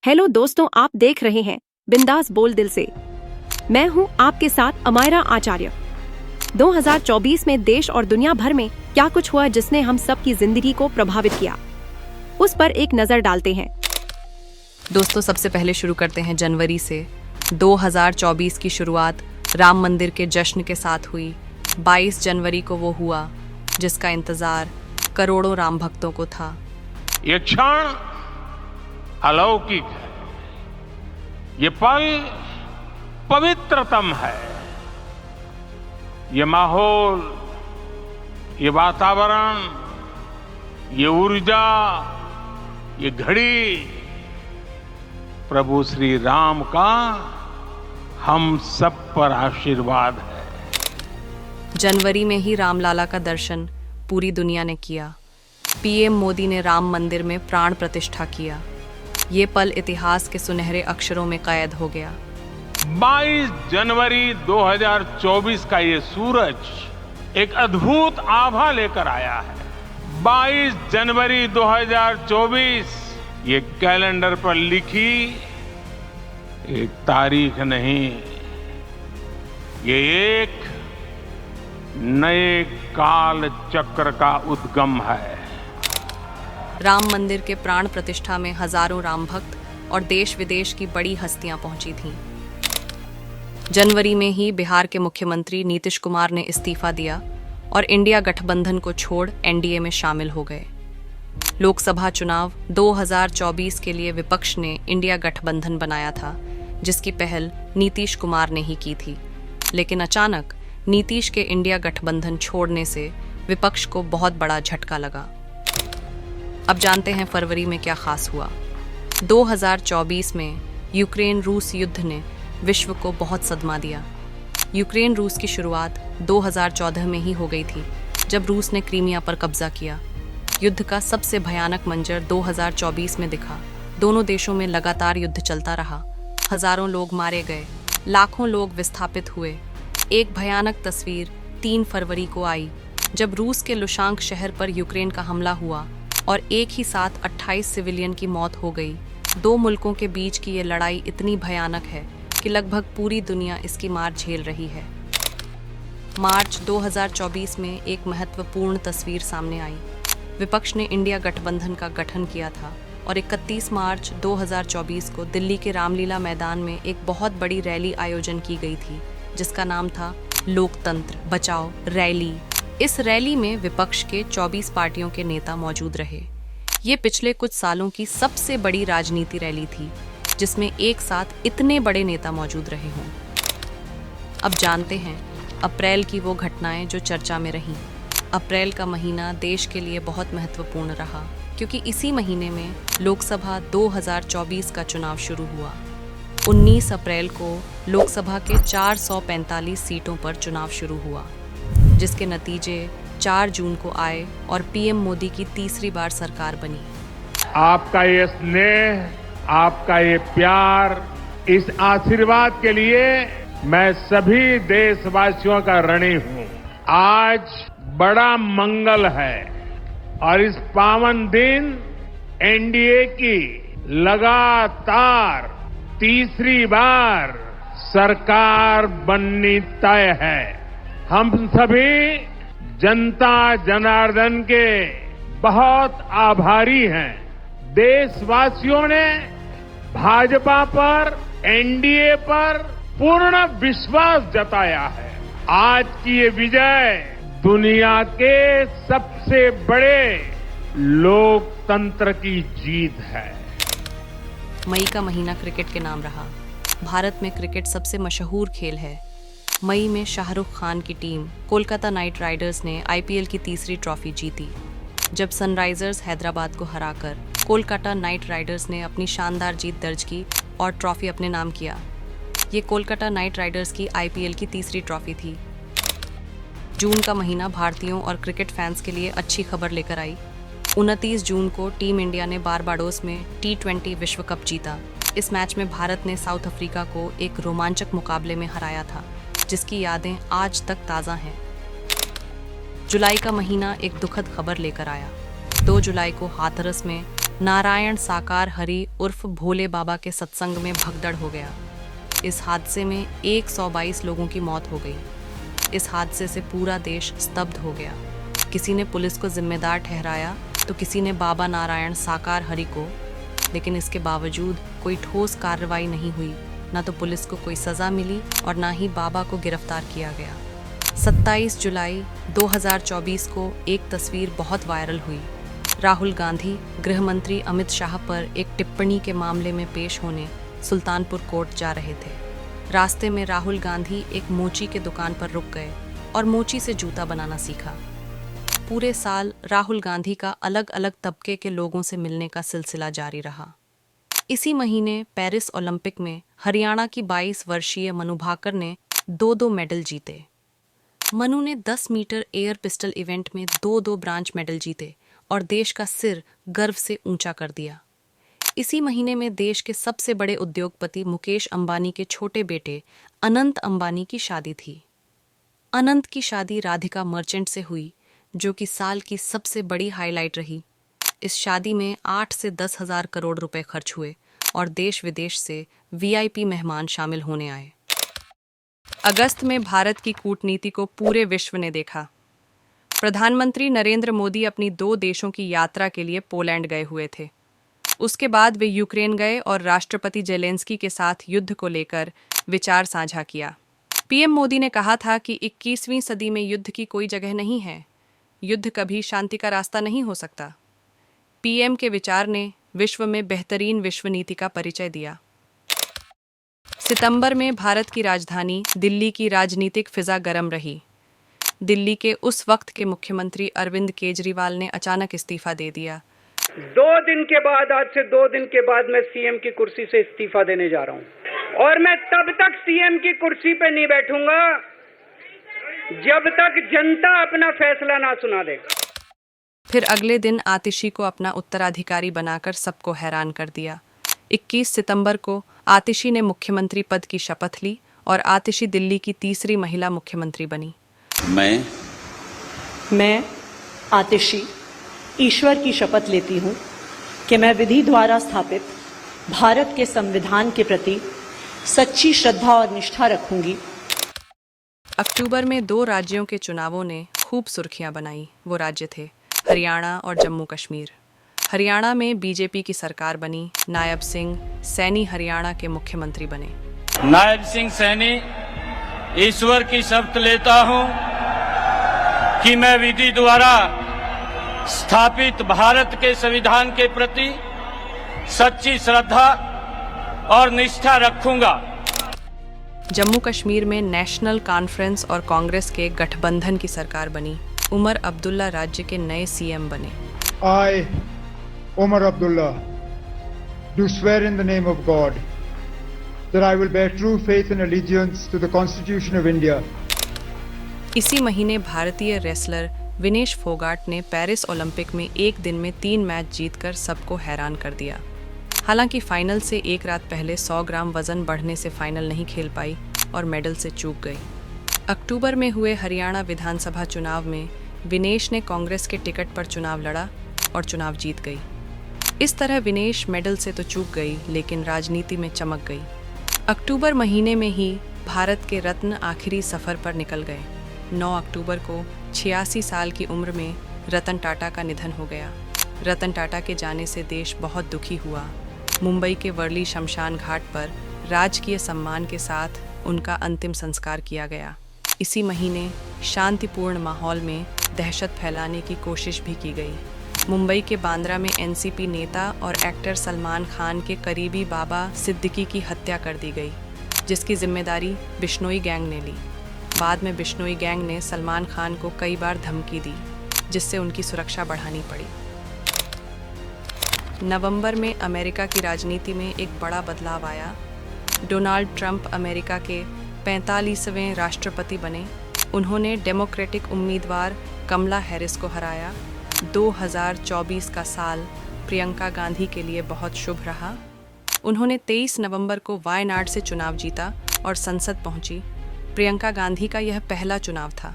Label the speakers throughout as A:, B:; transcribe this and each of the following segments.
A: Hello दोस्तों, आप देख रहे हैं बिंदास बोल दिल से। मैं हूं आपके साथ अमायरा आचार्य। 2024 में देश और दुनिया भर में क्या कुछ हुआ जिसने हम सब की जिंदगी को प्रभावित किया, उस पर एक नजर डालते हैं।
B: दोस्तों, सबसे पहले शुरू करते हैं जनवरी से। 2024 की शुरुआत राम मंदिर के जश्न के साथ हुई। 22 जनवरी को वो हुआ जिसका इंतजार करोड़ों राम भक्तों को था।
C: ये क्षण अलौकिक है, ये पल पवित्रतम है। ये माहौल, ये वातावरण, ये ऊर्जा, ये घड़ी प्रभु श्री राम का हम सब पर आशीर्वाद है।
B: जनवरी में ही रामलाला का दर्शन पूरी दुनिया ने किया। पीएम मोदी ने राम मंदिर में प्राण प्रतिष्ठा किया। ये पल इतिहास के सुनहरे अक्षरों में कैद हो गया।
C: 22 जनवरी 2024 का ये सूरज एक अद्भुत आभा लेकर आया है। 22 जनवरी 2024 ये कैलेंडर पर लिखी एक तारीख नहीं, ये एक नए काल चक्र का उद्गम है।
B: राम मंदिर के प्राण प्रतिष्ठा में हजारों राम भक्त और देश विदेश की बड़ी हस्तियां पहुंची थीं। जनवरी में ही बिहार के मुख्यमंत्री नीतीश कुमार ने इस्तीफा दिया और इंडिया गठबंधन को छोड़ एनडीए में शामिल हो गए। लोकसभा चुनाव 2024 के लिए विपक्ष ने इंडिया गठबंधन बनाया था, जिसकी पहल नीतीश कुमार ने ही की थी। लेकिन अचानक नीतीश के इंडिया गठबंधन छोड़ने से विपक्ष को बहुत बड़ा झटका लगा। अब जानते हैं फरवरी में क्या खास हुआ। 2024 में यूक्रेन रूस युद्ध ने विश्व को बहुत सदमा दिया। यूक्रेन रूस की शुरुआत 2014 में ही हो गई थी, जब रूस ने क्रीमिया पर कब्जा किया। युद्ध का सबसे भयानक मंजर 2024 में दिखा। दोनों देशों में लगातार युद्ध चलता रहा। हजारों लोग मारे गए, लाखों लोग विस्थापित हुए। एक भयानक तस्वीर 3 फरवरी को आई, जब रूस के लुशांक शहर पर यूक्रेन का हमला हुआ और एक ही साथ 28 सिविलियन की मौत हो गई। दो मुल्कों के बीच की ये लड़ाई इतनी भयानक है कि लगभग पूरी दुनिया इसकी मार झेल रही है। मार्च 2024 में एक महत्वपूर्ण तस्वीर सामने आई। विपक्ष ने इंडिया गठबंधन का गठन किया था और 31 मार्च 2024 को दिल्ली के रामलीला मैदान में एक बहुत बड़ी रैली आयोजन की गई थी, जिसका नाम था लोकतंत्र बचाओ रैली। इस रैली में विपक्ष के 24 पार्टियों के नेता मौजूद रहे। ये पिछले कुछ सालों की सबसे बड़ी राजनीति रैली थी, जिसमें एक साथ इतने बड़े नेता मौजूद रहे हों। अब जानते हैं अप्रैल की वो घटनाएं जो चर्चा में रहीं। अप्रैल का महीना देश के लिए बहुत महत्वपूर्ण रहा, क्योंकि इसी महीने में लोकसभा 2024 का चुनाव शुरू हुआ। 19 अप्रैल को लोकसभा के 445 सीटों पर चुनाव शुरू हुआ, जिसके नतीजे 4 जून को आए और पीएम मोदी की तीसरी बार सरकार बनी।
C: आपका ये स्नेह, आपका ये प्यार, इस आशीर्वाद के लिए मैं सभी देशवासियों का ऋणी हूं। आज बड़ा मंगल है और इस पावन दिन एनडीए की लगातार तीसरी बार सरकार बननी तय है। हम सभी जनता जनार्दन के बहुत आभारी हैं। देशवासियों ने भाजपा पर, एनडीए पर पूर्ण विश्वास जताया है। आज की ये विजय दुनिया के सबसे बड़े लोकतंत्र की जीत है।
B: मई का महीना क्रिकेट के नाम रहा। भारत में क्रिकेट सबसे मशहूर खेल है। मई में शाहरुख खान की टीम कोलकाता नाइट राइडर्स ने आईपीएल की तीसरी ट्रॉफी जीती, जब सनराइजर्स हैदराबाद को हराकर कोलकाता नाइट राइडर्स ने अपनी शानदार जीत दर्ज की और ट्रॉफी अपने नाम किया। ये कोलकाता नाइट राइडर्स की आईपीएल की तीसरी ट्रॉफी थी। जून का महीना भारतीयों और क्रिकेट फैंस के लिए अच्छी खबर लेकर आई। 29 जून को टीम इंडिया ने बारबाडोस में T20 विश्व कप जीता। इस मैच में भारत ने साउथ अफ्रीका को एक रोमांचक मुकाबले में हराया था, जिसकी यादें आज तक ताज़ा हैं। जुलाई का महीना एक दुखद खबर लेकर आया। 2 जुलाई को हाथरस में नारायण साकार हरि उर्फ भोले बाबा के सत्संग में भगदड़ हो गया। इस हादसे में 122 लोगों की मौत हो गई। इस हादसे से पूरा देश स्तब्ध हो गया। किसी ने पुलिस को जिम्मेदार ठहराया तो किसी ने बाबा नारायण साकार हरि को, लेकिन इसके बावजूद कोई ठोस कार्रवाई नहीं हुई। न तो पुलिस को कोई सज़ा मिली और ना ही बाबा को गिरफ्तार किया गया। 27 जुलाई 2024 को एक तस्वीर बहुत वायरल हुई। राहुल गांधी गृह मंत्री अमित शाह पर एक टिप्पणी के मामले में पेश होने सुल्तानपुर कोर्ट जा रहे थे। रास्ते में राहुल गांधी एक मोची के दुकान पर रुक गए और मोची से जूता बनाना सीखा। पूरे साल राहुल गांधी का अलग अलग तबके के लोगों से मिलने का सिलसिला जारी रहा। इसी महीने पेरिस ओलंपिक में हरियाणा की 22 वर्षीय मनु भाकर ने 2 मेडल जीते। मनु ने 10 मीटर एयर पिस्टल इवेंट में 2 ब्रांज मेडल जीते और देश का सिर गर्व से ऊंचा कर दिया। इसी महीने में देश के सबसे बड़े उद्योगपति मुकेश अंबानी के छोटे बेटे अनंत अंबानी की शादी थी। अनंत की शादी राधिका मर्चेंट से हुई, जो कि साल की सबसे बड़ी हाईलाइट रही। इस शादी में 8 से 10 हजार करोड़ रुपए खर्च हुए और देश विदेश से VIP मेहमान शामिल होने आए। अगस्त में भारत की कूटनीति को पूरे विश्व ने देखा। प्रधानमंत्री नरेंद्र मोदी अपनी 2 देशों की यात्रा के लिए पोलैंड गए हुए थे। उसके बाद वे यूक्रेन गए और राष्ट्रपति जेलेंस्की के साथ युद्ध को लेकर विचार साझा किया। PM मोदी ने कहा था कि 21वीं सदी में युद्ध की कोई जगह नहीं है। युद्ध कभी शांति का रास्ता नहीं हो सकता। PM के विचार ने विश्व में बेहतरीन विश्व नीति का परिचय दिया। सितंबर में भारत की राजधानी दिल्ली की राजनीतिक फिजा गर्म रही। दिल्ली के उस वक्त के मुख्यमंत्री अरविंद केजरीवाल ने अचानक इस्तीफा दे दिया।
D: 2 दिन के बाद, आज से 2 दिन के बाद मैं CM की कुर्सी से इस्तीफा देने जा रहा हूं और मैं तब तक CM की कुर्सी पे नहीं बैठूंगा जब तक जनता अपना फैसला ना सुना दे।
B: फिर अगले दिन आतिशी को अपना उत्तराधिकारी बनाकर सबको हैरान कर दिया। 21 सितंबर को आतिशी ने मुख्यमंत्री पद की शपथ ली और आतिशी दिल्ली की तीसरी महिला मुख्यमंत्री बनी।
E: मैं आतिशी ईश्वर की शपथ लेती हूँ कि मैं विधि द्वारा स्थापित भारत के संविधान के प्रति सच्ची श्रद्धा और निष्ठा रखूंगी।
B: अक्टूबर में 2 राज्यों के चुनावों ने खूब सुर्खियां बनाई। वो राज्य थे हरियाणा और जम्मू कश्मीर। हरियाणा में BJP की सरकार बनी। नायब सिंह सैनी हरियाणा के मुख्यमंत्री बने।
F: नायब सिंह सैनी ईश्वर की शपथ लेता हूं कि मैं विधि द्वारा स्थापित भारत के संविधान के प्रति सच्ची श्रद्धा और निष्ठा रखूंगा।
B: जम्मू कश्मीर में नेशनल कॉन्फ्रेंस और कांग्रेस के गठबंधन की सरकार बनी। उमर अब्दुल्ला राज्य के नए CM बने।
G: I, Omar Abdullah, do swear in the name of God that I will bear true faith and allegiance to the Constitution of India.
B: इसी महीने भारतीय रेसलर विनेश फोगाट ने पेरिस ओलंपिक में एक दिन में 3 मैच जीतकर सबको हैरान कर दिया। हालांकि फाइनल से एक रात पहले 100 ग्राम वजन बढ़ने से फाइनल नहीं खेल पाई और मेडल से चूक गई। अक्टूबर में हुए हरियाणा विधानसभा चुनाव में विनेश ने कांग्रेस के टिकट पर चुनाव लड़ा और चुनाव जीत गई। इस तरह विनेश मेडल से तो चूक गई, लेकिन राजनीति में चमक गई। अक्टूबर महीने में ही भारत के रत्न आखिरी सफर पर निकल गए। 9 अक्टूबर को 86 साल की उम्र में रतन टाटा का निधन हो गया। रतन टाटा के जाने से देश बहुत दुखी हुआ। मुंबई के वर्ली शमशान घाट पर राजकीय सम्मान के साथ उनका अंतिम संस्कार किया गया। इसी महीने शांतिपूर्ण माहौल में दहशत फैलाने की कोशिश भी की गई। मुंबई के बांद्रा में NCP नेता और एक्टर सलमान खान के करीबी बाबा सिद्दीकी की हत्या कर दी गई, जिसकी जिम्मेदारी बिश्नोई गैंग ने ली। बाद में बिश्नोई गैंग ने सलमान खान को कई बार धमकी दी, जिससे उनकी सुरक्षा बढ़ानी पड़ी। नवंबर में अमेरिका की राजनीति में एक बड़ा बदलाव आया। डोनाल्ड ट्रंप अमेरिका के 45वें राष्ट्रपति बने। उन्होंने डेमोक्रेटिक उम्मीदवार कमला हैरिस को हराया। 2024 का साल प्रियंका गांधी के लिए बहुत शुभ रहा। उन्होंने 23 नवंबर को वायनाड से चुनाव जीता और संसद पहुंची। प्रियंका गांधी का यह पहला चुनाव था।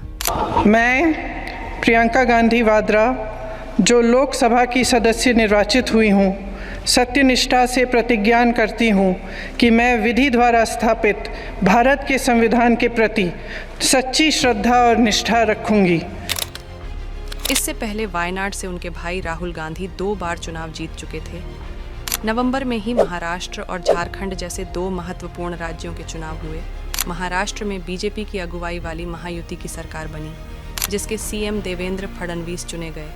H: मैं प्रियंका गांधी वाड्रा जो लोकसभा की सदस्य निर्वाचित हुई हूँ, सत्यनिष्ठा से प्रतिज्ञा करती हूँ कि मैं विधि द्वारा स्थापित भारत के संविधान के प्रति सच्ची श्रद्धा और निष्ठा रखूंगी।
B: इससे पहले वायनाड से उनके भाई राहुल गांधी 2 बार चुनाव जीत चुके थे। नवंबर में ही महाराष्ट्र और झारखंड जैसे 2 महत्वपूर्ण राज्यों के चुनाव हुए। महाराष्ट्र में बीजेपी की अगुवाई वाली महायुति की सरकार बनी, जिसके सीएम देवेंद्र फडणवीस चुने गए।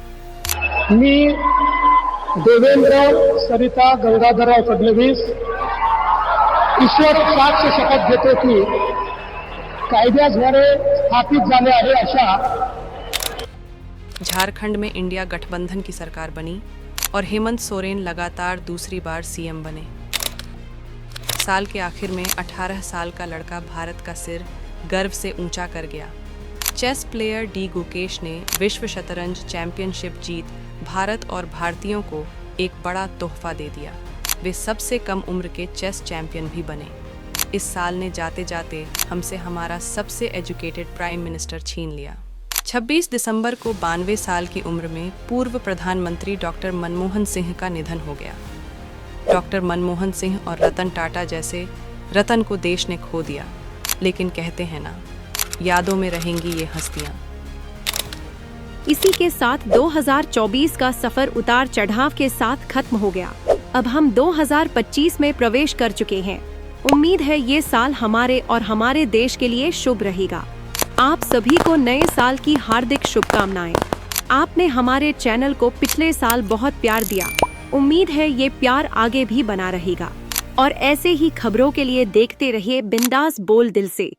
I: मी देवेंद्र सरिता गंगाधरराव फडणवीस ईश्वर साक्ष शपथ घेतो की कायद्याद्वारे स्थापित झाले आहे अशा।
B: झारखंड में इंडिया गठबंधन की सरकार बनी और हेमंत सोरेन लगातार दूसरी बार सीएम बने। साल के आखिर में 18 साल का लड़का भारत का सिर गर्व से ऊंचा कर गया। चेस प्लेयर डी गुकेश ने विश्व शतरंज चैंपियनशिप जीत भारत और भारतीयों को एक बड़ा तोहफा दे दिया। वे सबसे कम उम्र के चेस चैंपियन भी बने। इस साल ने जाते जाते हमसे हमारा सबसे एजुकेटेड प्राइम मिनिस्टर छीन लिया। 26 दिसंबर को 92 साल की उम्र में पूर्व प्रधानमंत्री डॉक्टर मनमोहन सिंह का निधन हो गया। डॉक्टर मनमोहन सिंह और रतन टाटा जैसे रतन को देश ने खो दिया, लेकिन कहते हैं ना, यादों में रहेंगी ये हस्तियां।
A: इसी के साथ 2024 का सफर उतार चढ़ाव के साथ खत्म हो गया। अब हम 2025 में प्रवेश कर चुके हैं। उम्मीद है ये साल हमारे और हमारे देश के लिए शुभ रहेगा। आप सभी को नए साल की हार्दिक शुभकामनाएं। आपने हमारे चैनल को पिछले साल बहुत प्यार दिया। उम्मीद है ये प्यार आगे भी बना रहेगा। और ऐसे ही खबरों के लिए देखते रहिए बिंदास बोल दिल से।